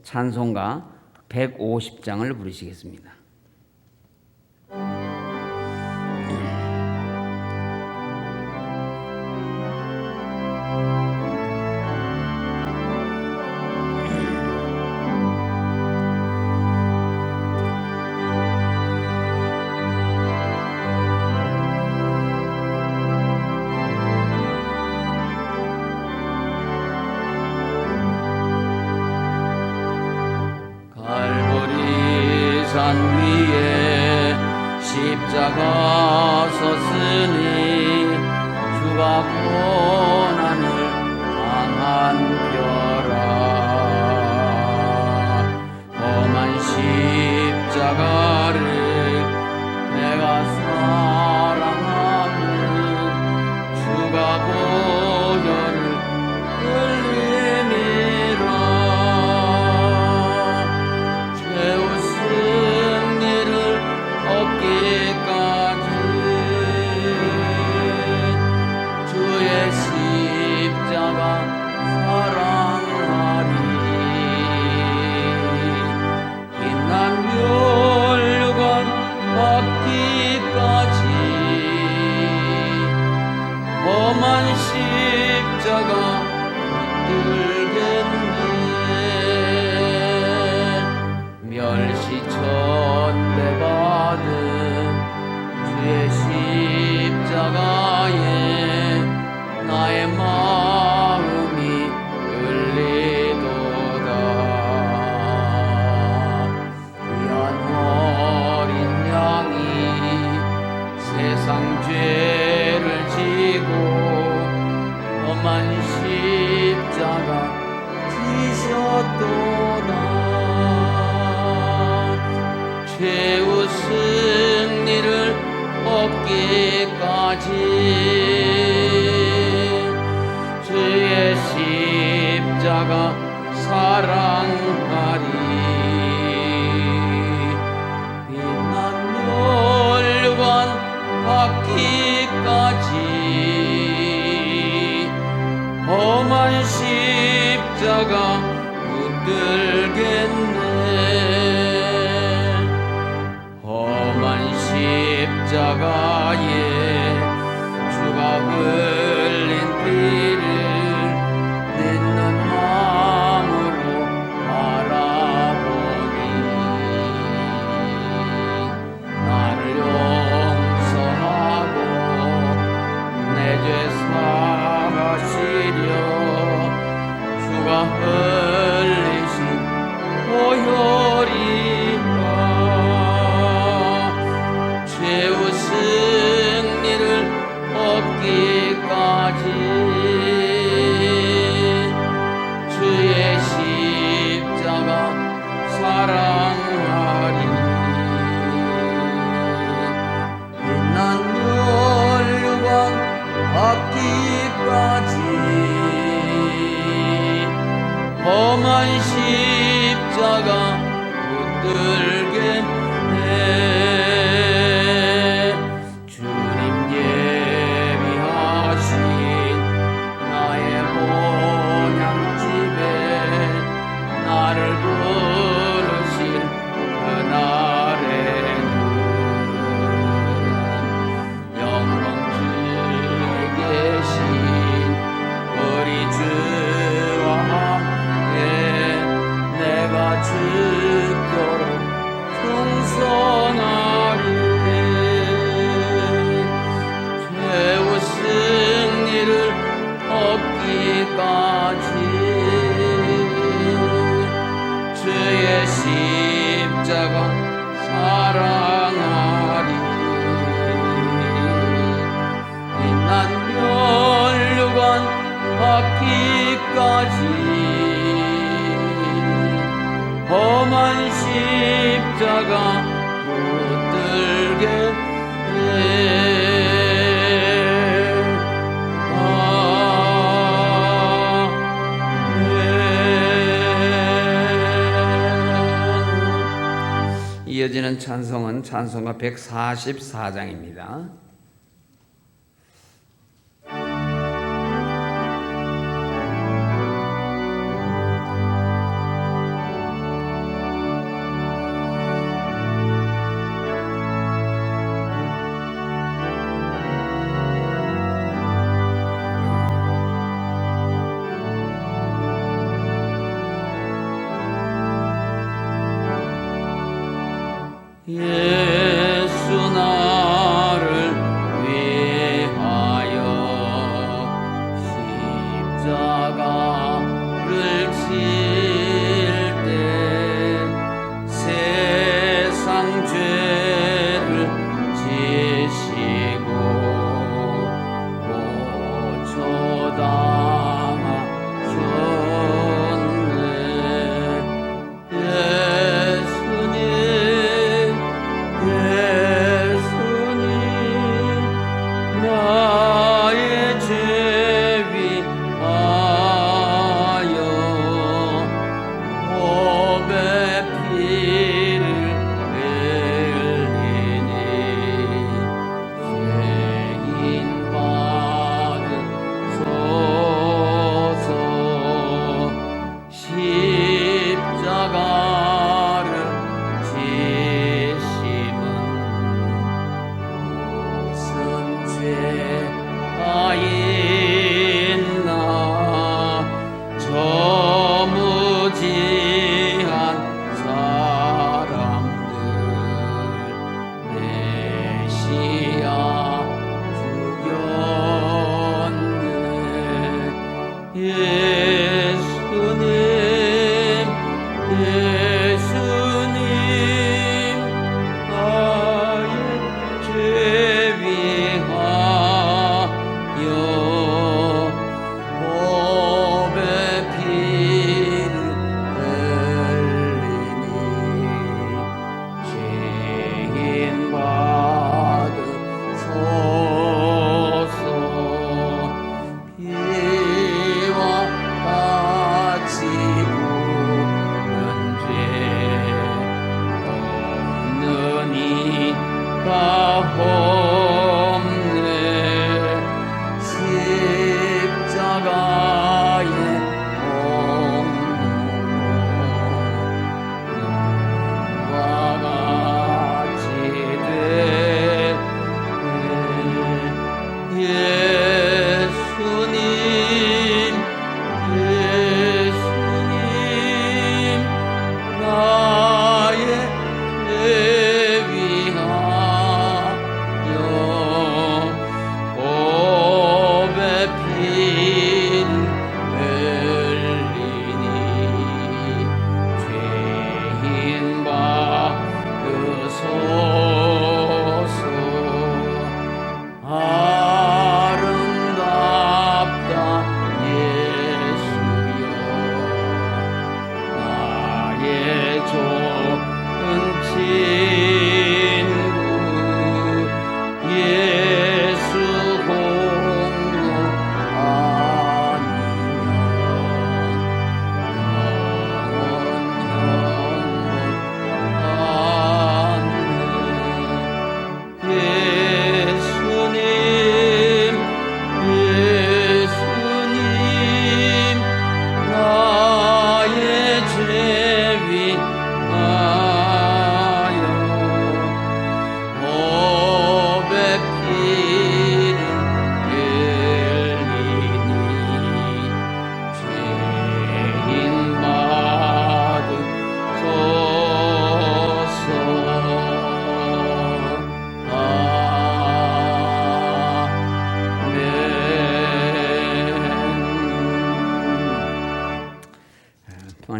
찬송가 150장을 부르시겠습니다. 산 위에 십자가 섰으니 주가 고난을 당한 벼라. 험한 십자가를 내가 사랑하는 주가 보혈을 흘림이라. 죄우 승리를 얻기까지 주의 십자가 사랑하리. 빛난 멸류관 받기까지 험한 십자가 붙들겠네. 멸시천대 받은 주의 십자가에 나의 마음이 울리도다. 귀한 어린 양이 세상 죄를 지고 험한 십자가 지셨도다. 죄우 승리를 얻기까지 주의 십자가 사랑하리. 빛난 멸류관 받기까지 험한 십자가 붙들겠네. 험한 십자가에 주가 흘린 피를 믿는 마음으로 바라보니 나를 용서하고 내 죄 사하시려 주가 흘리신 보혈이라. 죄우 승리를 얻기까지 주의 십자가 사랑하리. 빛난 멸류관 받기까지 험한 십자가 붙들겠네. 주님 예비하신 나의 본향집에 나를 부르신 그날에는 영광 중에 계신 우리 주와 함께 내가 주도록 충성하리. 죄우 승리를 얻기까지 주의 십자가 사랑하리. 빛난 멸류관 받기까지 험한 십자가 붙들겠네. 이어지는 찬송은 찬송가 144장입니다.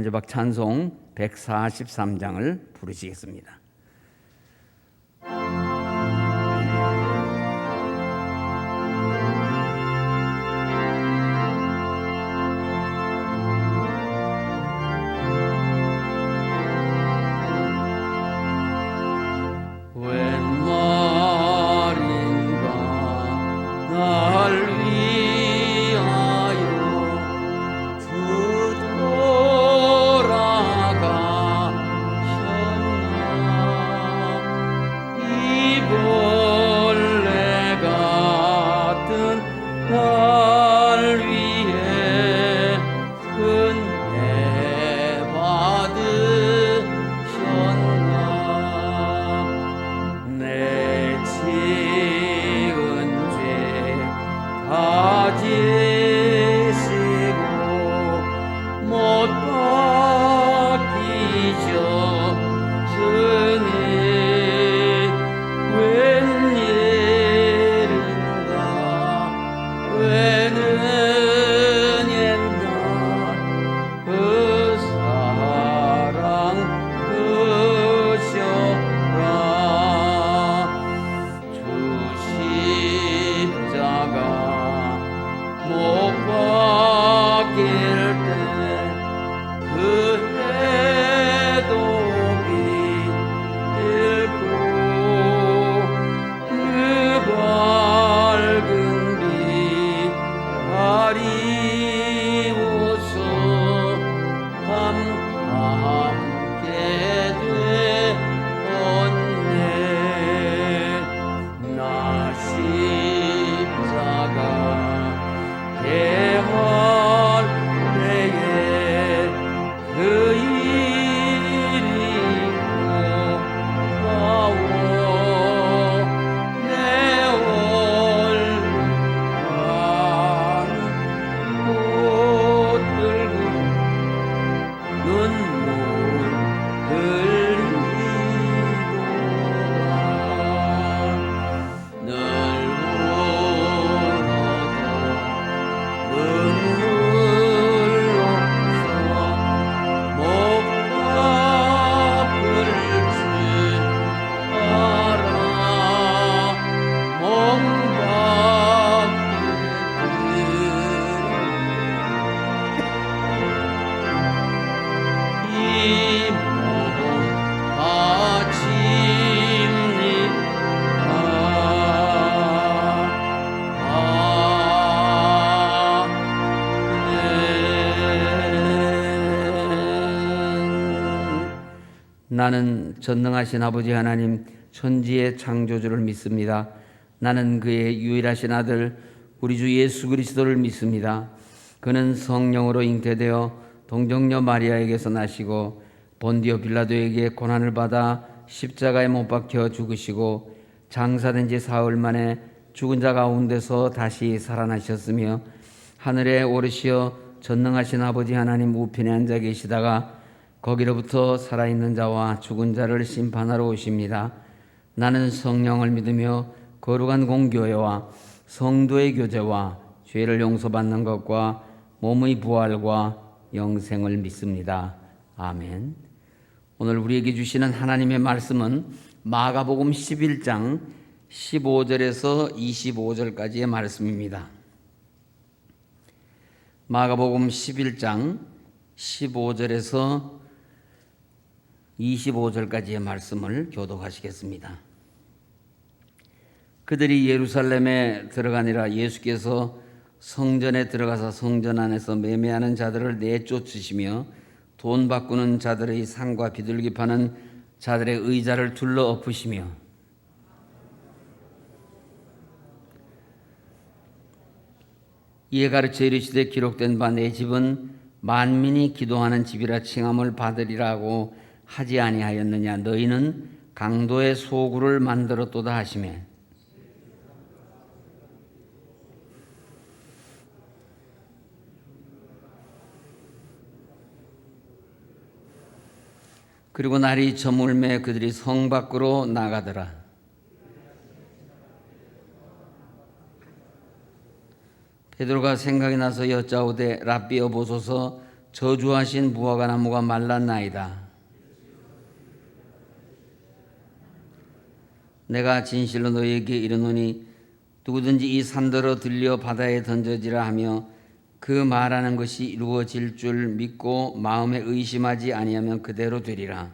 마지막 찬송 143장을 부르시겠습니다. 나는 전능하신 아버지 하나님 천지의 창조주를 믿습니다. 나는 그의 유일하신 아들 우리 주 예수 그리스도를 믿습니다. 그는 성령으로 잉태되어 동정녀 마리아에게서 나시고 본디오 빌라도에게 고난을 받아 십자가에 못 박혀 죽으시고 장사된 지 사흘 만에 죽은 자 가운데서 다시 살아나셨으며 하늘에 오르시어 전능하신 아버지 하나님 우편에 앉아 계시다가 거기로부터 살아있는 자와 죽은 자를 심판하러 오십니다. 나는 성령을 믿으며 거룩한 공교회와 성도의 교제와 죄를 용서받는 것과 몸의 부활과 영생을 믿습니다. 아멘. 오늘 우리에게 주시는 하나님의 말씀은 마가복음 11장 15절에서 25절까지의 말씀입니다. 마가복음 11장 15절에서 25절까지의 말씀을 교독하시겠습니다. 그들이 예루살렘에 들어가니라 예수께서 성전에 들어가서 성전 안에서 매매하는 자들을 내쫓으시며 돈 바꾸는 자들의 상과 비둘기 파는 자들의 의자를 둘러 엎으시며 이에 가르쳐 이르시되 기록된 바 내 집은 만민이 기도하는 집이라 칭함을 받으리라고 하지 아니하였느냐. 너희는 강도의 소굴을 만들었도다 하시매 그리고 날이 저물매 그들이 성 밖으로 나가더라. 베드로가 생각이 나서 여짜오되 랍비여 보소서 저주하신 무화과 나무가 말랐나이다. 내가 진실로 너희에게 이르노니 누구든지 이 산더러 들려 바다에 던져지라 하며 그 말하는 것이 이루어질 줄 믿고 마음에 의심하지 아니하면 그대로 되리라.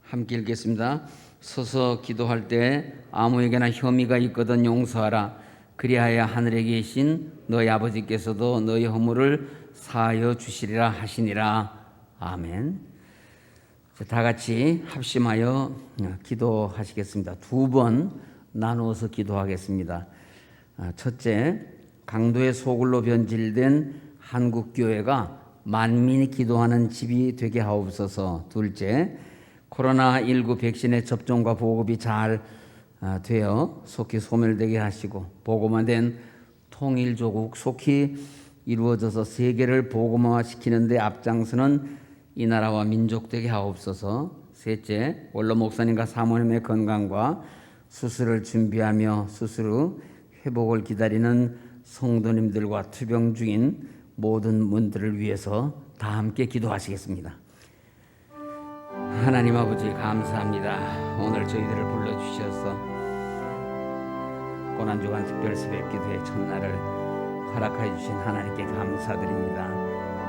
함께 읽겠습니다. 서서 기도할 때 아무에게나 혐의가 있거든 용서하라. 그리하여 하늘에 계신 너희 아버지께서도 너희 허물을 사하여 주시리라 하시니라. 아멘. 다 같이 합심하여 기도하시겠습니다. 두 번 나누어서 기도하겠습니다. 첫째, 강도의 소굴로 변질된 한국교회가 만민이 기도하는 집이 되게 하옵소서. 둘째, 코로나19 백신의 접종과 보급이 잘 되어 속히 소멸되게 하시고 복음화된 통일조국 속히 이루어져서 세계를 복음화시키는 데 앞장서는 이 나라와 민족 되게 하옵소서. 셋째, 원로 목사님과 사모님의 건강과 수술을 준비하며 수술 후 회복을 기다리는 성도님들과 투병 중인 모든 분들을 위해서 다 함께 기도하시겠습니다. 하나님 아버지 감사합니다. 오늘 저희들을 불러주셔서 고난주간 특별 새벽 기도의 첫날을 허락해 주신 하나님께 감사드립니다.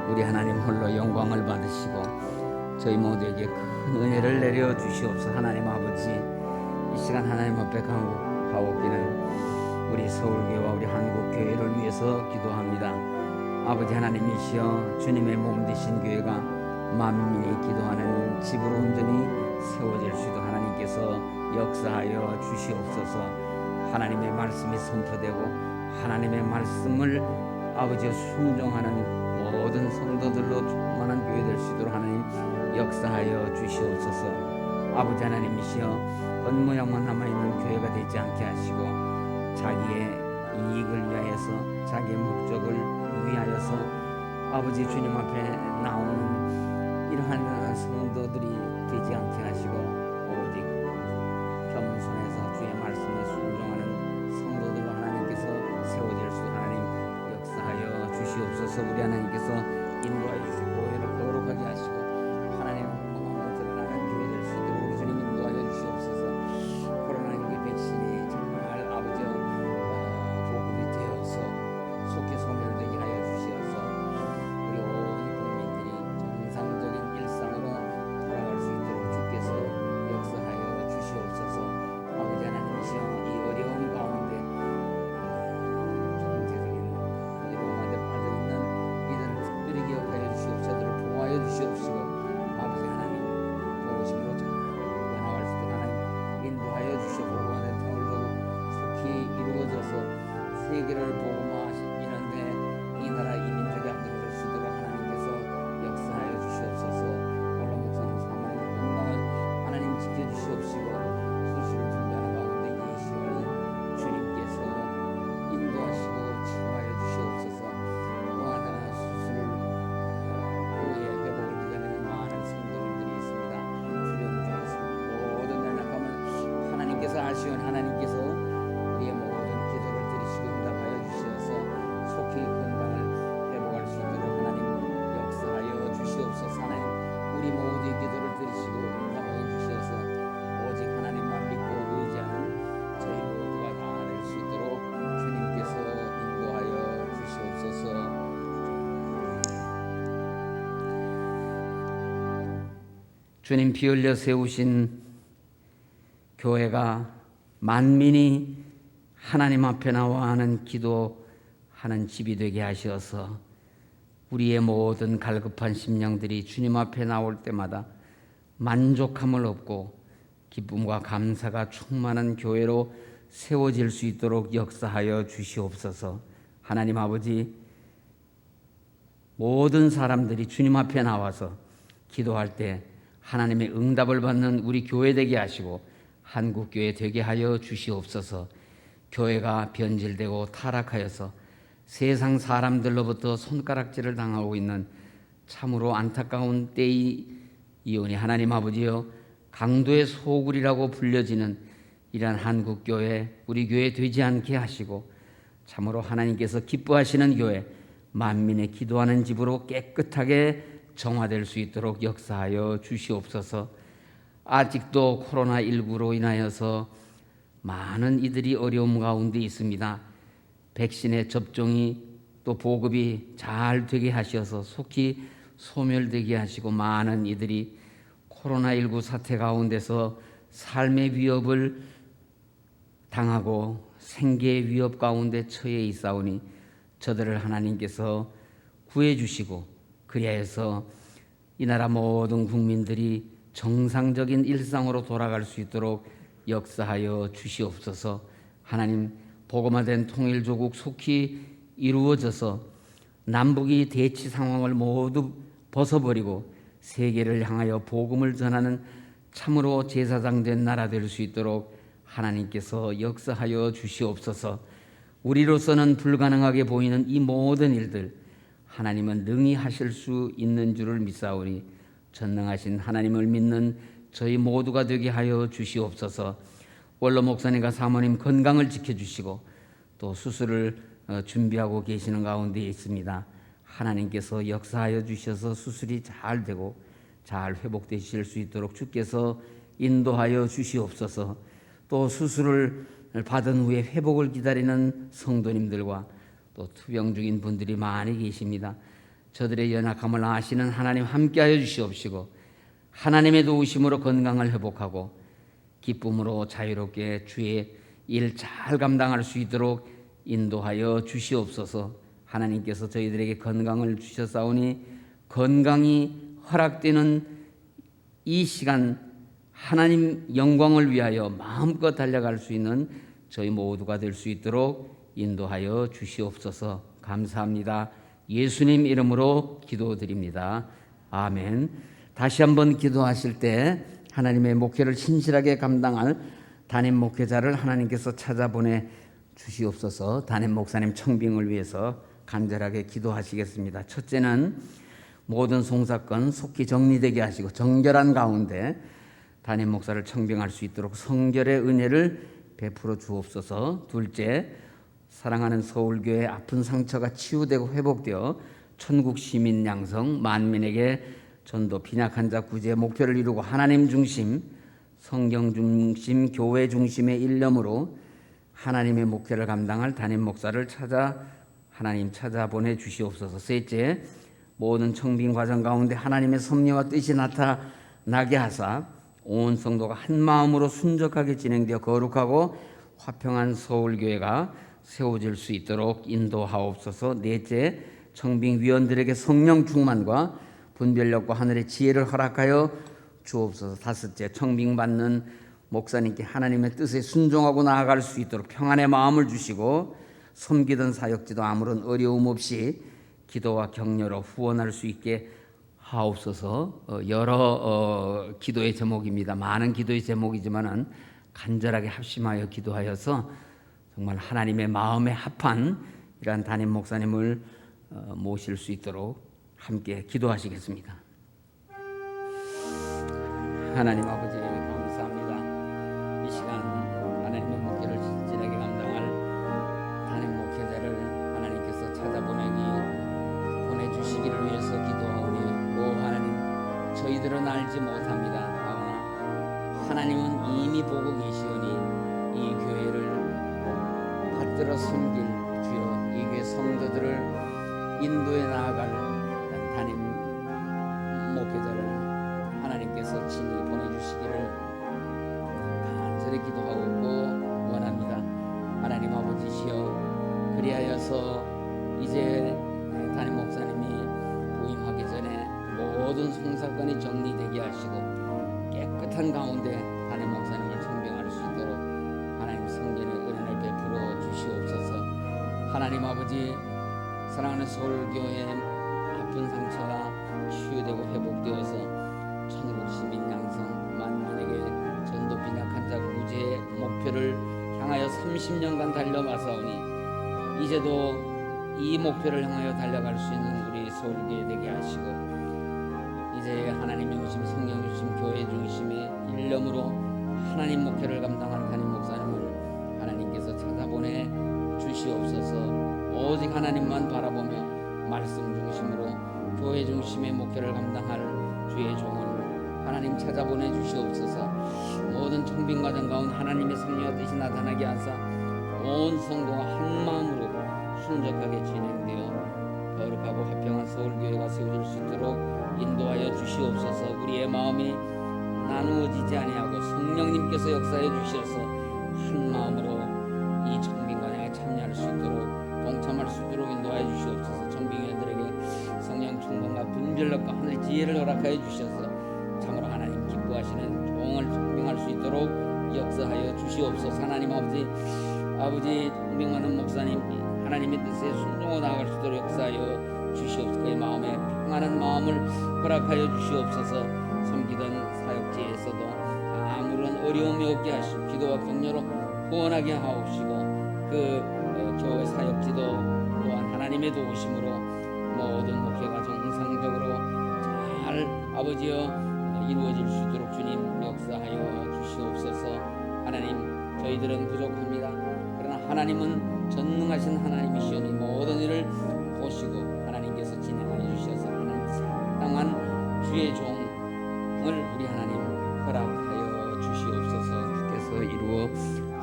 우리 하나님 홀로 영광을 받으시고 저희 모두에게 큰 은혜를 내려주시옵소서. 하나님 아버지, 이 시간 하나님 앞에 가옵기는 우리 서울교회와 우리 한국교회를 위해서 기도합니다. 아버지 하나님이시여, 주님의 몸 되신 교회가 만민이 기도하는 집으로 온전히 세워질 수 있도록 하나님께서 역사하여 주시옵소서. 하나님의 말씀이 선포되고 하나님의 말씀을 아버지와 순종하는 모든 성도들로 충만한 교회 될 수 있도록 하나님 역사하여 주시옵소서. 아버지 하나님이시여, 겉모양만 남아있는 교회가 되지 않게 하시고 자기의 이익을 위하여서 자기의 목적을 위하여서 아버지 주님 앞에 나오는 이러한 성도들이 되지 않게 하시고 오직 겸손해서 주의 말씀에 순종하는 성도들로 하나님께서 세워질 수 하나님 역사하여 주시옵소서. 우리 하나님께서 인도하여 주시고 교회를 거룩하게 하시고 하나님 마음으로 드러나는 교회 될 수 있도록 우리 주님 인도하여 주시옵소서. 코로나19 백신이 정말 아버지 보급이 되어서 속히 소멸되게 하여 주시옵소서. 우리 온 국민들이 정상적인 일상으로 돌아갈 수 있도록 주께서 역사하여 주시옵소서. 아버지 하나님이시여, 이 어려운 가운데 전체적인 어려움에 빠져있는 이들을 특별히 기억하여 주시옵소서. 저들을 보호하여 주시옵시고 아버지 하나님 보호심으로 잘 나갈 수 있도록 하나님 인도하여 주시옵고 복음화된 통일도 속히 이루어져서 세계를 복음화시키는데 이 나라 이 민족이 앞장설 수 있도록 하나님께서 역사하여 주시옵소서. 원로 목사님 사모님 건강을 하나님 지켜주시옵시고 수술을 준비하는 가운데 이 시간에 주님께서 인도하시고 치유하여 주시옵소서. 또한 수술을 후에 회복을 기다리는 많은 성도님들이 있습니다. 주님 중에서 모든 연약함을 하나님께서 아시오니 하나님께서 우리의 모든 기도를 들으시고 응답하여 주셔서 속히 건강을 회복할 수 있도록 하나님 역사하여 주시옵소서. 하나님 우리 모두의 기도를 들으시고 응답하여 주셔서 오직 하나님만 믿고 의지하는 저희 모두가 다 될 수 있도록 주님께서 인도하여 주시옵소서. 주님 피 흘려 세우신 교회가 만민이 하나님 앞에 나와 하는 기도하는 집이 되게 하셔서 우리의 모든 갈급한 심령들이 주님 앞에 나올 때마다 만족함을 얻고 기쁨과 감사가 충만한 교회로 세워질 수 있도록 역사하여 주시옵소서. 하나님 아버지, 모든 사람들이 주님 앞에 나와서 기도할 때 하나님의 응답을 받는 우리 교회 되게 하시고 한국교회 되게 하여 주시옵소서. 교회가 변질되고 타락하여서 세상 사람들로부터 손가락질을 당하고 있는 참으로 안타까운 때이오니 하나님 아버지여, 강도의 소굴이라고 불려지는 이러한 한국교회, 우리 교회 되지 않게 하시고 참으로 하나님께서 기뻐하시는 교회, 만민의 기도하는 집으로 깨끗하게 정화될 수 있도록 역사하여 주시옵소서. 아직도 코로나19로 인하여서 많은 이들이 어려움 가운데 있습니다. 백신의 접종이 또 보급이 잘 되게 하셔서 속히 소멸되게 하시고 많은 이들이 코로나19 사태 가운데서 삶의 위협을 당하고 생계의 위협 가운데 처해 있사오니 저들을 하나님께서 구해주시고 그리하여서 이 나라 모든 국민들이 정상적인 일상으로 돌아갈 수 있도록 역사하여 주시옵소서. 하나님, 복음화된 통일조국 속히 이루어져서 남북이 대치 상황을 모두 벗어버리고 세계를 향하여 복음을 전하는 참으로 제사장된 나라 될 수 있도록 하나님께서 역사하여 주시옵소서. 우리로서는 불가능하게 보이는 이 모든 일들 하나님은 능히 하실 수 있는 줄을 믿사오니 전능하신 하나님을 믿는 저희 모두가 되게 하여 주시옵소서. 원로 목사님과 사모님 건강을 지켜주시고 또 수술을 준비하고 계시는 가운데 있습니다. 하나님께서 역사하여 주셔서 수술이 잘 되고 잘 회복되실 수 있도록 주께서 인도하여 주시옵소서. 또 수술을 받은 후에 회복을 기다리는 성도님들과 또 투병 중인 분들이 많이 계십니다. 저들의 연약함을 아시는 하나님 함께하여 주시옵시고 하나님의 도우심으로 건강을 회복하고 기쁨으로 자유롭게 주의 일 잘 감당할 수 있도록 인도하여 주시옵소서. 하나님께서 저희들에게 건강을 주셨사오니 건강이 허락되는 이 시간 하나님 영광을 위하여 마음껏 달려갈 수 있는 저희 모두가 될 수 있도록 인도하여 주시옵소서. 감사합니다. 예수님 이름으로 기도드립니다. 아멘. 다시 한번 기도하실 때 하나님의 목회를 신실하게 감당할 담임 목회자를 하나님께서 찾아보내 주시옵소서. 담임 목사님 청빙을 위해서 간절하게 기도하시겠습니다. 첫째는 모든 송사건 속히 정리되게 하시고 정결한 가운데 담임 목사를 청빙할 수 있도록 성결의 은혜를 베풀어 주옵소서. 둘째, 사랑하는 서울교회 아픈 상처가 치유되고 회복되어 천국 시민 양성 만민에게 전도 빈약한 자 구제의 목표를 이루고 하나님 중심, 성경 중심, 교회 중심의 일념으로 하나님의 목회를 감당할 담임 목사를 하나님 찾아보내 주시옵소서. 셋째, 모든 청빙 과정 가운데 하나님의 섭리와 뜻이 나타나게 하사 온 성도가 한 마음으로 순적하게 진행되어 거룩하고 화평한 서울교회가 세워질 수 있도록 인도하옵소서. 넷째, 청빙위원들에게 성령 충만과 분별력과 하늘의 지혜를 허락하여 주옵소서. 다섯째, 청빙받는 목사님께 하나님의 뜻에 순종하고 나아갈 수 있도록 평안의 마음을 주시고 섬기던 사역지도 아무런 어려움 없이 기도와 격려로 후원할 수 있게 하옵소서. 여러 기도의 제목입니다. 많은 기도의 제목이지만은 간절하게 합심하여 기도하여서 정말 하나님의 마음에 합한 이러한 담임 목사님을 모실 수 있도록 함께 기도하시겠습니다. 하나님 아버지 감사합니다. 이 시간 하나님의 목회를 진실하게 감당할 담임 목회자를 하나님께서 보내주시기를 위해서 기도하오니 오 하나님, 저희들은 알지 못합니다. 그러나 하나님은 이미 보고 계시오니 이 교회를 받들어 섬길 주여, 이 교회 성도들을 인도에 나아갈 담임 목회자를 하나님께서 친히 보내주시기를 간절히 기도하고 원합니다. 하나님 아버지시여, 그리하여서 이제 담임 목사님이 부임하기 전에 모든 송사건이 정리되게 하시고 깨끗한 가운데 담임 목사님을 청빙할 수 있도록 하나님 성전의 은혜를 베풀어 주시옵소서. 하나님 아버지, 사랑하는 서울교회 아픈 상처가 치유되고 회복되어서 천국 시민 양성 만민에게 전도 빈약한 자 구제의 목표를 향하여 30년간 달려가사오니 이제도 이 목표를 향하여 달려갈 수 있는 우리 서울교회 되게 하시고 이제 하나님 중심, 성령 중심, 교회 중심의 일념으로 하나님 목회를 감당한 담임 목사님을 하나님께서 찾아보내 주시옵소서. 오직 하나님만 바라보며 말씀 중심으로 교회 중심의 목회를 감당할 주의 종을 하나님 찾아보내 주시옵소서. 모든 청빙 과정 가운데 하나님의 섭리와 뜻이 나타나게 하사 온 성도가 한 마음으로 순적하게 진행되어 거룩하고 화평한 서울교회가 세워질 수 있도록 인도하여 주시옵소서. 우리의 마음이 나누어지지 아니하고 성령님께서 역사해 주셔서 한 마음으로 이 청빙관에 참여할 수 있도록 동참할 수 있도록 인도하여 주시옵소서. 청빙위원들에게 성령 충만과 분별력과 하늘 지혜를 허락하여 주셔서 참으로 하나님 기뻐하시는 종을 청빙할 수 있도록 역사하여 주시옵소서. 하나님 아버지 청빙하는 목사님 하나님의 뜻에 순종하여 나아갈 수 있도록 역사하여 주시옵소서. 그의 마음에 평안한 마음을 허락하여 주시옵소서. 섬기던 사역지에서도 아무런 어려움이 없게 하시고 기도와 격려로 후원하게 하옵시고 그 교회 사역지도 또한 하나님의 도우심으로 모든 목회가 정상적으로 잘 아버지여 이루어질 수 있도록 주님 역사하여 주시옵소서. 하나님 저희들은 부족합니다. 그러나 하나님은 전능하신 하나님이시오니 모든 일을 보시고 하나님께서 진행하여 주셔서 하나님 상당한 주의 종을 우리 하나님 허락하여 주시옵소서. 주께서 이루어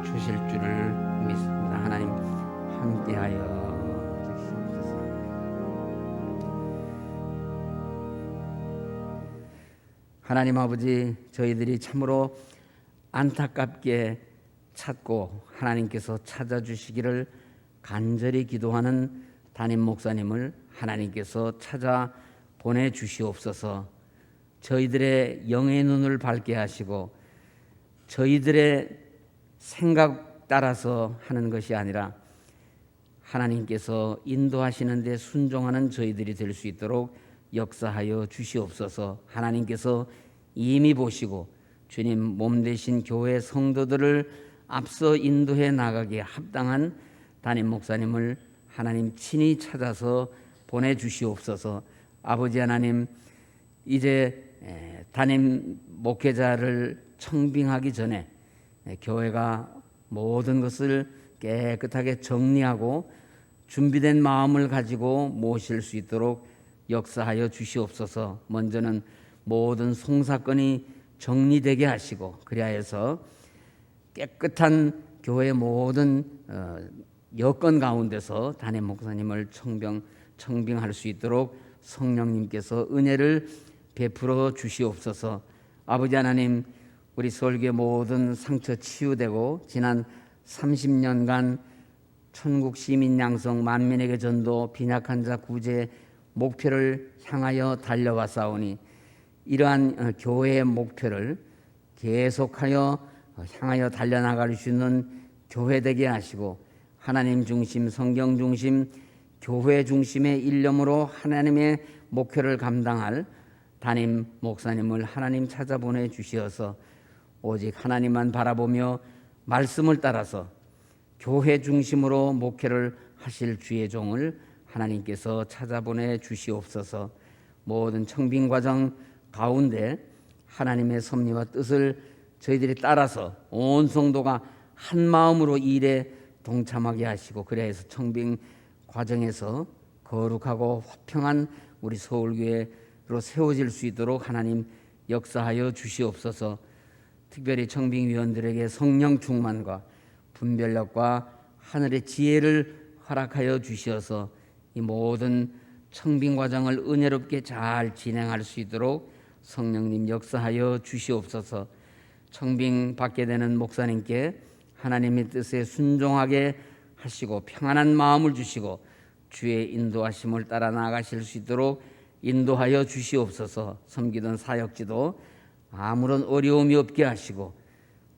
주실 줄을 믿습니다. 하나님 함께하여 주시옵소서. 하나님 아버지 저희들이 참으로 안타깝게 찾고 하나님께서 찾아주시기를 간절히 기도하는 담임 목사님을 하나님께서 찾아 보내주시옵소서. 저희들의 영의 눈을 밝게 하시고 저희들의 생각 따라서 하는 것이 아니라 하나님께서 인도하시는 데 순종하는 저희들이 될 수 있도록 역사하여 주시옵소서. 하나님께서 이미 보시고 주님 몸 되신 교회 성도들을 앞서 인도해 나가기에 합당한 담임 목사님을 하나님 친히 찾아서 보내주시옵소서. 아버지 하나님 이제 담임 목회자를 청빙하기 전에 교회가 모든 것을 깨끗하게 정리하고 준비된 마음을 가지고 모실 수 있도록 역사하여 주시옵소서. 먼저는 모든 송사건이 정리되게 하시고 그리하여서 깨끗한 교회 모든 여건 가운데서 담임 목사님을 청빙할 수 있도록 성령님께서 은혜를 베풀어 주시옵소서. 아버지 하나님 우리 서울교회 모든 상처 치유되고 지난 30년간 천국 시민 양성 만민에게 전도 빈약한 자 구제 목표를 향하여 달려왔사오니 이러한 교회의 목표를 계속하여 향하여 달려나갈 수 있는 교회 되게 하시고 하나님 중심 성경 중심 교회 중심의 일념으로 하나님의 목표를 감당할 담임 목사님을 하나님 찾아보내 주시어서 오직 하나님만 바라보며 말씀을 따라서 교회 중심으로 목회를 하실 주의 종을 하나님께서 찾아보내 주시옵소서. 모든 청빙 과정 가운데 하나님의 섭리와 뜻을 저희들이 따라서 온 성도가 한 마음으로 일에 동참하게 하시고 그래서 청빙 과정에서 거룩하고 화평한 우리 서울교회로 세워질 수 있도록 하나님 역사하여 주시옵소서. 특별히 청빙위원들에게 성령 충만과 분별력과 하늘의 지혜를 허락하여 주시어서 이 모든 청빙 과정을 은혜롭게 잘 진행할 수 있도록 성령님 역사하여 주시옵소서. 청빙 받게 되는 목사님께 하나님의 뜻에 순종하게 하시고 평안한 마음을 주시고 주의 인도하심을 따라 나가실 수 있도록 인도하여 주시옵소서. 섬기던 사역지도 아무런 어려움이 없게 하시고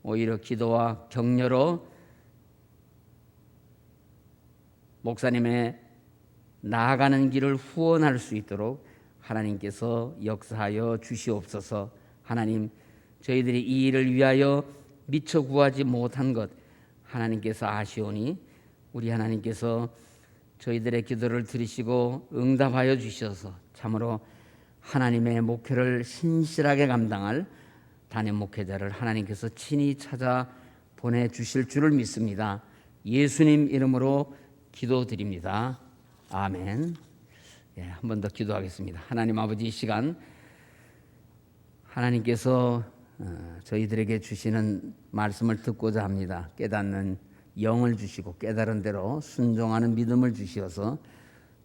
오히려 기도와 격려로 목사님의 나아가는 길을 후원할 수 있도록 하나님께서 역사하여 주시옵소서. 하나님 저희들이 이 일을 위하여 미처 구하지 못한 것 하나님께서 아시오니 우리 하나님께서 저희들의 기도를 들으시고 응답하여 주셔서 참으로 하나님의 목표를 신실하게 감당할 담임 목회자를 하나님께서 친히 찾아 보내주실 줄을 믿습니다. 예수님 이름으로 기도드립니다. 아멘. 한 번 더 기도하겠습니다. 하나님 아버지, 이 시간 하나님께서 저희들에게 주시는 말씀을 듣고자 합니다. 깨닫는 영을 주시고 깨달은 대로 순종하는 믿음을 주시어서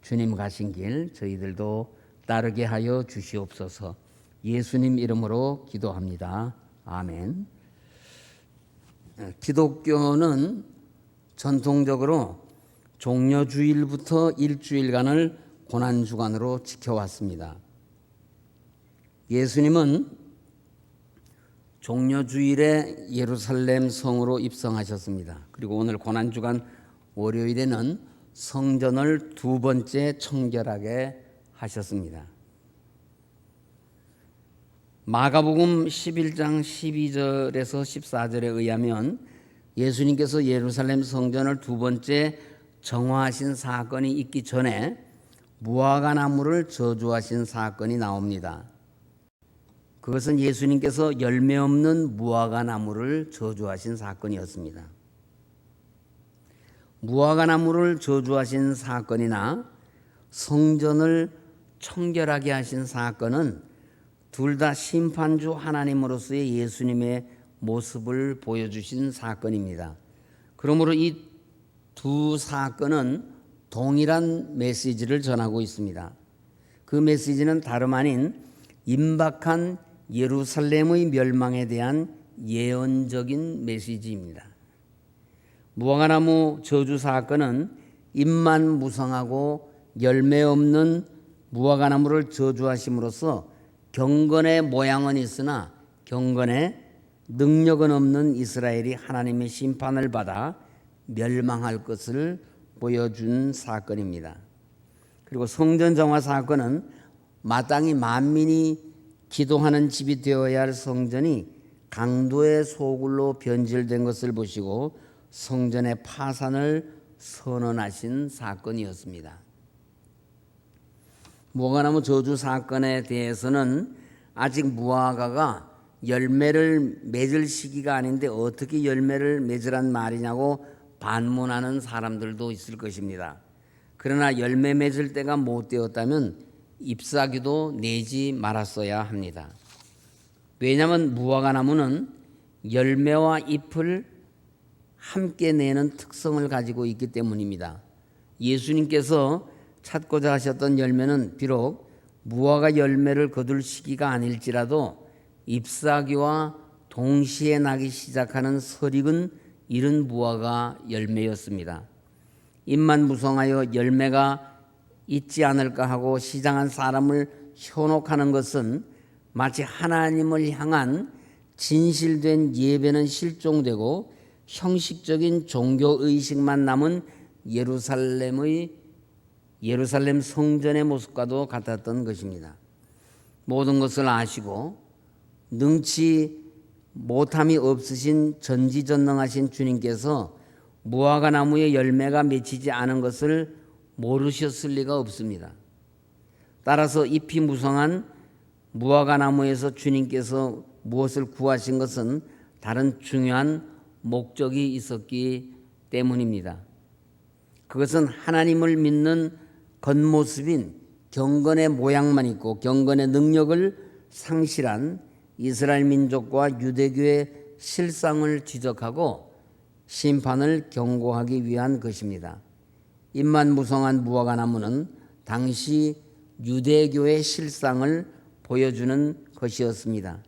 주님 가신 길 저희들도 따르게 하여 주시옵소서. 예수님 이름으로 기도합니다. 아멘. 기독교는 전통적으로 종려주일부터 일주일간을 고난주간으로 지켜왔습니다. 예수님은 종려주일에 예루살렘 성으로 입성하셨습니다. 그리고 오늘 고난주간 월요일에는 성전을 두 번째 청결하게 하셨습니다. 마가복음 11장 12절에서 14절에 의하면 예수님께서 예루살렘 성전을 두 번째 정화하신 사건이 있기 전에 무화과 나무를 저주하신 사건이 나옵니다. 그것은 예수님께서 열매 없는 무화과 나무를 저주하신 사건이었습니다. 무화과 나무를 저주하신 사건이나 성전을 청결하게 하신 사건은 둘 다 심판주 하나님으로서의 예수님의 모습을 보여주신 사건입니다. 그러므로 이 두 사건은 동일한 메시지를 전하고 있습니다. 그 메시지는 다름 아닌 임박한 예루살렘의 멸망에 대한 예언적인 메시지입니다. 무화과나무 저주 사건은 잎만 무성하고 열매 없는 무화과나무를 저주하심으로써 경건의 모양은 있으나 경건의 능력은 없는 이스라엘이 하나님의 심판을 받아 멸망할 것을 보여준 사건입니다. 그리고 성전 정화 사건은 마땅히 만민이 기도하는 집이 되어야 할 성전이 강도의 소굴로 변질된 것을 보시고 성전의 파산을 선언하신 사건이었습니다. 무화과나무 저주 사건에 대해서는 아직 무화과가 열매를 맺을 시기가 아닌데 어떻게 열매를 맺으란 말이냐고 반문하는 사람들도 있을 것입니다. 그러나 열매 맺을 때가 못 되었다면 잎사귀도 내지 말았어야 합니다. 왜냐하면 무화과나무는 열매와 잎을 함께 내는 특성을 가지고 있기 때문입니다. 예수님께서 찾고자 하셨던 열매는 비록 무화과 열매를 거둘 시기가 아닐지라도 잎사귀와 동시에 나기 시작하는 설익은 이른 무화과 열매였습니다. 잎만 무성하여 열매가 있지 않을까 하고 시장한 사람을 현혹하는 것은 마치 하나님을 향한 진실된 예배는 실종되고 형식적인 종교의식만 남은 예루살렘 성전의 모습과도 같았던 것입니다. 모든 것을 아시고 능치 못함이 없으신 전지전능하신 주님께서 무화과 나무의 열매가 맺히지 않은 것을 모르셨을 리가 없습니다. 따라서 잎이 무성한 무화과 나무에서 주님께서 무엇을 구하신 것은 다른 중요한 목적이 있었기 때문입니다. 그것은 하나님을 믿는 겉모습인 경건의 모양만 있고 경건의 능력을 상실한 이스라엘 민족과 유대교의 실상을 지적하고 심판을 경고하기 위한 것입니다. 잎만 무성한 무화과 나무는 당시 유대교의 실상을 보여주는 것이었습니다.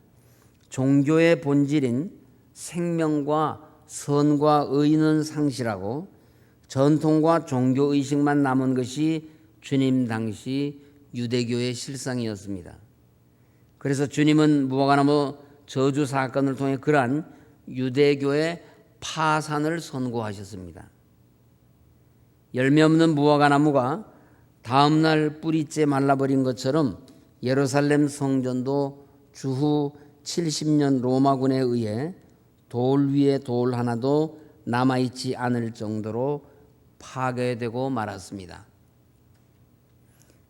종교의 본질인 생명과 선과 의는 상실하고 전통과 종교의식만 남은 것이 주님 당시 유대교의 실상이었습니다. 그래서 주님은 무화과나무 저주 사건을 통해 그러한 유대교의 파산을 선고하셨습니다. 열매 없는 무화과나무가 다음날 뿌리째 말라버린 것처럼 예루살렘 성전도 주후 70년 로마군에 의해 돌 위에 돌 하나도 남아있지 않을 정도로 파괴되고 말았습니다.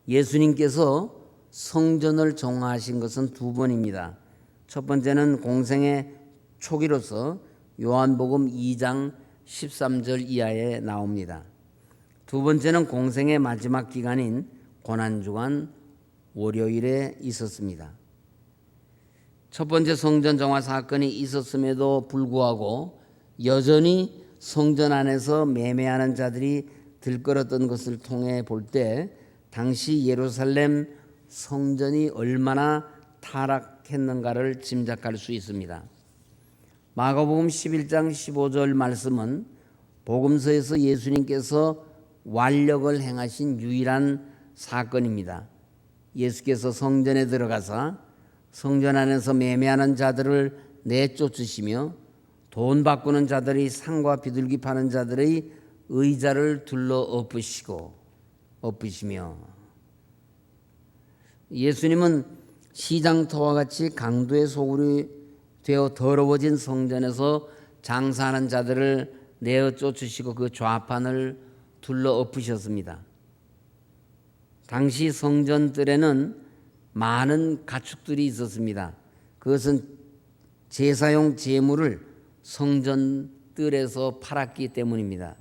예수님께서 성전을 정화하신 것은 두 번입니다. 첫 번째는 공생의 초기로서 요한복음 2장 13절 이하에 나옵니다. 두 번째는 공생의 마지막 기간인 고난주간 월요일에 있었습니다. 첫 번째 성전 정화 사건이 있었음에도 불구하고 여전히 성전 안에서 매매하는 자들이 들끓었던 것을 통해 볼 때 당시 예루살렘 성전이 얼마나 타락했는가를 짐작할 수 있습니다. 마가복음 11장 15절 말씀은 복음서에서 예수님께서 완력을 행하신 유일한 사건입니다. 예수께서 성전에 들어가사 성전 안에서 매매하는 자들을 내쫓으시며 돈 바꾸는 자들이 상과 비둘기 파는 자들의 의자를 둘러 엎으시며 예수님은 시장터와 같이 강도의 소굴이 되어 더러워진 성전에서 장사하는 자들을 내어 쫓으시고 그 좌판을 둘러 엎으셨습니다. 당시 성전들에는 많은 가축들이 있었습니다. 그것은 제사용 제물을 성전들에서 팔았기 때문입니다.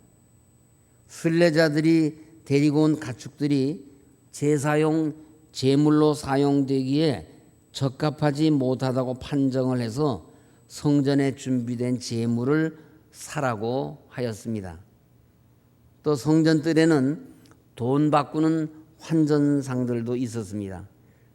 순례자들이 데리고 온 가축들이 제사용 제물로 사용되기에 적합하지 못하다고 판정을 해서 성전에 준비된 제물을 사라고 하였습니다. 또 성전들에는 돈 바꾸는 환전상들도 있었습니다.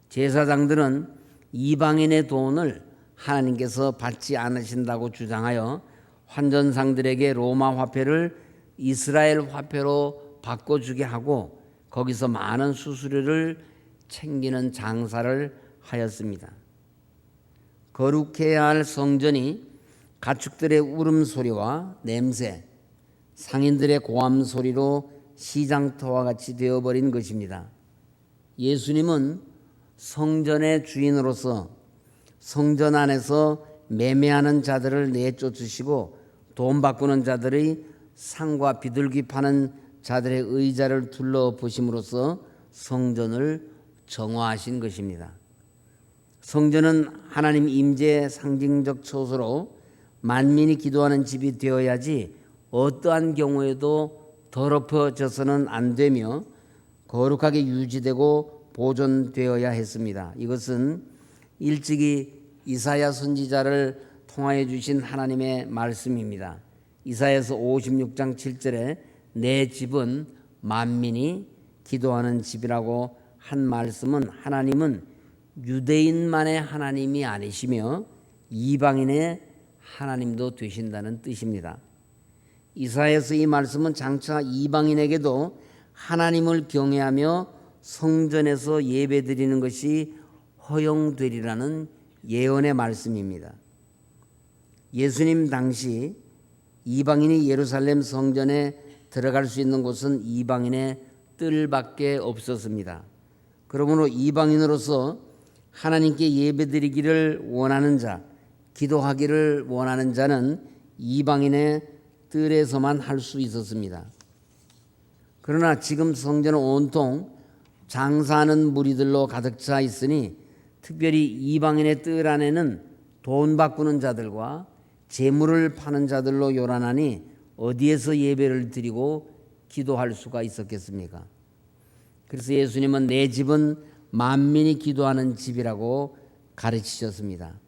제사장들은 이방인의 돈을 하나님께서 받지 않으신다고 주장하여 환전상들에게 로마 화폐를 이스라엘 화폐로 바꿔주게 하고 거기서 많은 수수료를 챙기는 장사를 하였습니다. 거룩해야 할 성전이 가축들의 울음소리와 냄새, 상인들의 고함소리로 시장터와 같이 되어버린 것입니다. 예수님은 성전의 주인으로서 성전 안에서 매매하는 자들을 내쫓으시고 돈 바꾸는 자들의 상과 비둘기 파는 자들의 의자를 둘러 보심으로써 성전을 정화하신 것입니다. 성전은 하나님 임재의 상징적 처소로 만민이 기도하는 집이 되어야지 어떠한 경우에도 더럽혀져서는 안 되며 거룩하게 유지되고 보존되어야 했습니다. 이것은 일찍이 이사야 선지자를 통하여 주신 하나님의 말씀입니다. 이사야서 56장 7절에 내 집은 만민이 기도하는 집이라고 한 말씀은 하나님은 유대인만의 하나님이 아니시며 이방인의 하나님도 되신다는 뜻입니다. 이사야서 이 말씀은 장차 이방인에게도 하나님을 경외하며 성전에서 예배드리는 것이 허용되리라는 예언의 말씀입니다. 예수님 당시 이방인이 예루살렘 성전에 들어갈 수 있는 곳은 이방인의 뜰밖에 없었습니다. 그러므로 이방인으로서 하나님께 예배드리기를 원하는 자, 기도하기를 원하는 자는 이방인의 뜰에서만 할 수 있었습니다. 그러나 지금 성전은 온통 장사하는 무리들로 가득 차 있으니 특별히 이방인의 뜰 안에는 돈 바꾸는 자들과 재물을 파는 자들로 요란하니 어디에서 예배를 드리고 기도할 수가 있었겠습니까? 그래서 예수님은 내 집은 만민이 기도하는 집이라고 가르치셨습니다.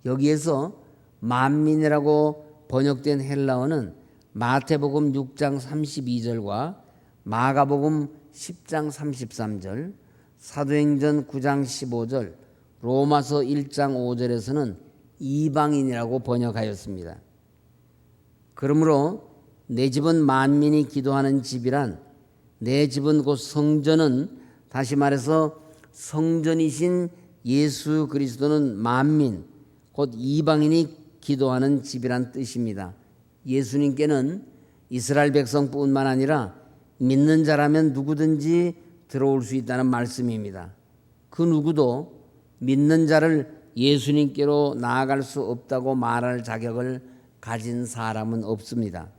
여기에서 만민이라고 번역된 헬라어는 마태복음 6장 32절과 마가복음 10장 33절, 사도행전 9장 15절, 로마서 1장 5절에서는 이방인이라고 번역하였습니다. 그러므로 내 집은 만민이 기도하는 집이란 내 집은 곧 성전은 다시 말해서 성전이신 예수 그리스도는 만민 곧 이방인이 기도하는 집이란 뜻입니다. 예수님께는 이스라엘 백성뿐만 아니라 믿는 자라면 누구든지 들어올 수 있다는 말씀입니다. 그 누구도 믿는 자를 예수님께로 나아갈 수 없다고 말할 자격을 가진 사람은 없습니다.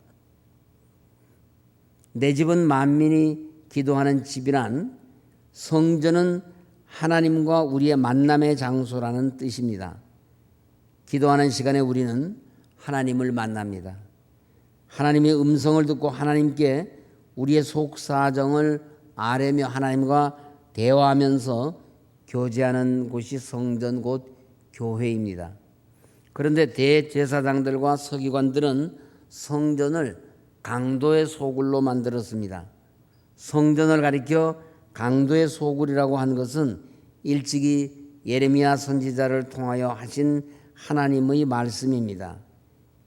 내 집은 만민이 기도하는 집이란 성전은 하나님과 우리의 만남의 장소라는 뜻입니다. 기도하는 시간에 우리는 하나님을 만납니다. 하나님의 음성을 듣고 하나님께 우리의 속사정을 아뢰며 하나님과 대화하면서 교제하는 곳이 성전 곧 교회입니다. 그런데 대제사장들과 서기관들은 성전을 강도의 소굴로 만들었습니다. 성전을 가리켜 강도의 소굴이라고 한 것은 일찍이 예레미야 선지자를 통하여 하신 하나님의 말씀입니다.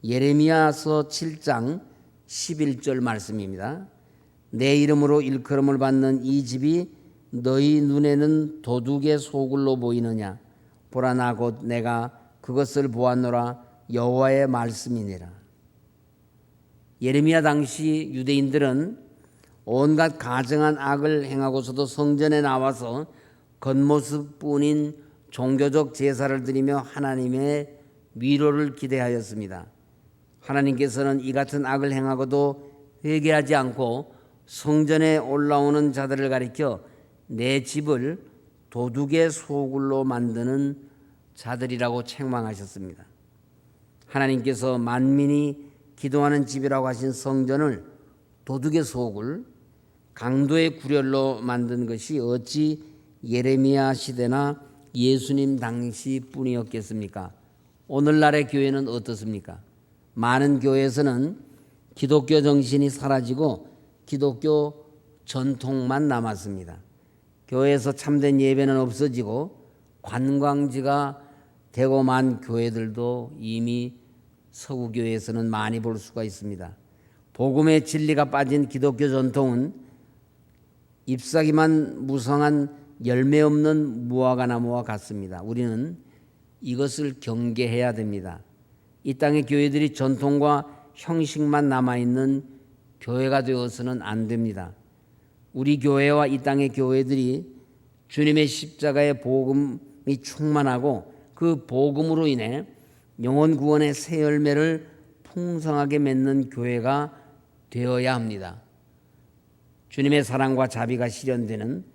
예레미야서 7장 11절 말씀입니다. 내 이름으로 일컬음을 받는 이 집이 너희 눈에는 도둑의 소굴로 보이느냐? 보라, 나 곧 내가 그것을 보았노라. 여호와의 말씀이니라. 예레미야 당시 유대인들은 온갖 가증한 악을 행하고서도 성전에 나와서 겉모습뿐인 종교적 제사를 드리며 하나님의 위로를 기대하였습니다. 하나님께서는 이 같은 악을 행하고도 회개하지 않고 성전에 올라오는 자들을 가리켜 내 집을 도둑의 소굴로 만드는 자들이라고 책망하셨습니다. 하나님께서 만민이 기도하는 집이라고 하신 성전을 도둑의 소굴, 강도의 구렬로 만든 것이 어찌 예레미야 시대나 예수님 당시뿐이었겠습니까? 오늘날의 교회는 어떻습니까? 많은 교회에서는 기독교 정신이 사라지고 기독교 전통만 남았습니다. 교회에서 참된 예배는 없어지고 관광지가 되고 만 교회들도 이미 서구교회에서는 많이 볼 수가 있습니다. 복음의 진리가 빠진 기독교 전통은 잎사귀만 무성한 열매 없는 무화과나무와 같습니다. 우리는 이것을 경계해야 됩니다. 이 땅의 교회들이 전통과 형식만 남아있는 교회가 되어서는 안 됩니다. 우리 교회와 이 땅의 교회들이 주님의 십자가의 복음이 충만하고 그 복음으로 인해 영혼 구원의 새 열매를 풍성하게 맺는 교회가 되어야 합니다. 주님의 사랑과 자비가 실현되는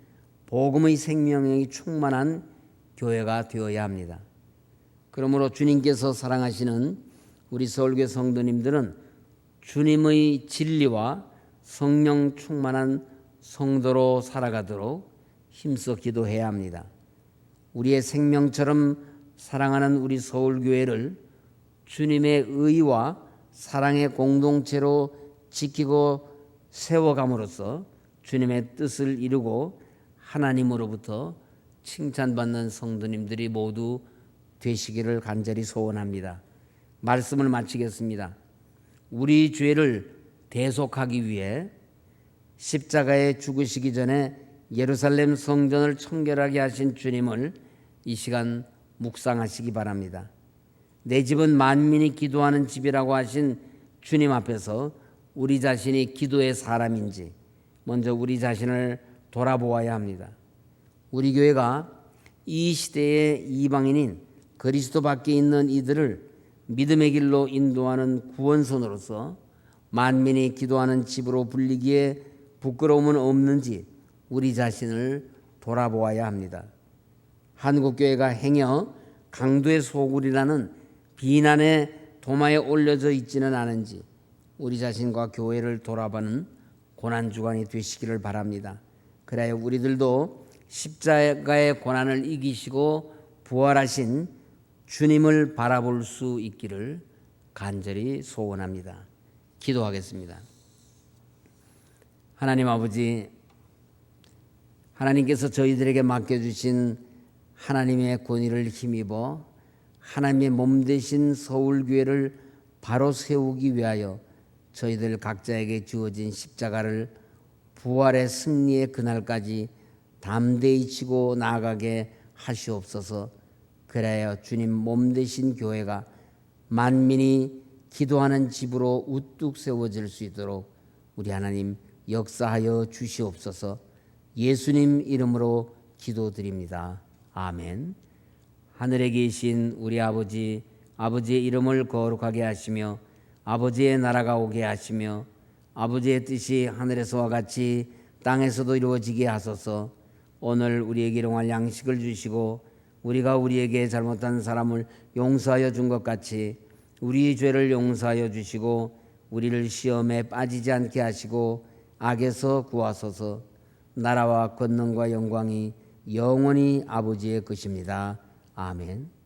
복음의 생명력이 충만한 교회가 되어야 합니다. 그러므로 주님께서 사랑하시는 우리 서울교회 성도님들은 주님의 진리와 성령 충만한 성도로 살아가도록 힘써 기도해야 합니다. 우리의 생명처럼 사랑하는 우리 서울교회를 주님의 의와 사랑의 공동체로 지키고 세워감으로써 주님의 뜻을 이루고 하나님으로부터 칭찬받는 성도님들이 모두 되시기를 간절히 소원합니다. 말씀을 마치겠습니다. 우리 죄를 대속하기 위해 십자가에 죽으시기 전에 예루살렘 성전을 청결하게 하신 주님을 이 시간 묵상하시기 바랍니다. 내 집은 만민이 기도하는 집이라고 하신 주님 앞에서 우리 자신이 기도의 사람인지 먼저 우리 자신을 돌아보아야 합니다. 우리 교회가 이 시대의 이방인인 그리스도 밖에 있는 이들을 믿음의 길로 인도하는 구원선으로서 만민이 기도하는 집으로 불리기에 부끄러움은 없는지 우리 자신을 돌아보아야 합니다. 한국교회가 행여 강도의 소굴이라는 비난의 도마에 올려져 있지는 않은지 우리 자신과 교회를 돌아보는 고난주간이 되시기를 바랍니다. 그래야 우리들도 십자가의 고난을 이기시고 부활하신 주님을 바라볼 수 있기를 간절히 소원합니다. 기도하겠습니다. 하나님 아버지, 하나님께서 저희들에게 맡겨주신 하나님의 권위를 힘입어 하나님의 몸 되신 서울교회를 바로 세우기 위하여 저희들 각자에게 주어진 십자가를 부활의 승리의 그날까지 담대히 지고 나아가게 하시옵소서. 그래야 주님 몸 되신 교회가 만민이 기도하는 집으로 우뚝 세워질 수 있도록 우리 하나님 역사하여 주시옵소서. 예수님 이름으로 기도드립니다. 아멘. 하늘에 계신 우리 아버지, 아버지의 이름을 거룩하게 하시며 아버지의 나라가 오게 하시며 아버지의 뜻이 하늘에서와 같이 땅에서도 이루어지게 하소서. 오늘 우리에게 일용할 양식을 주시고 우리가 우리에게 잘못한 사람을 용서하여 준 것 같이 우리 죄를 용서하여 주시고 우리를 시험에 빠지지 않게 하시고 악에서 구하소서. 나라와 권능과 영광이 영원히 아버지의 것입니다. 아멘.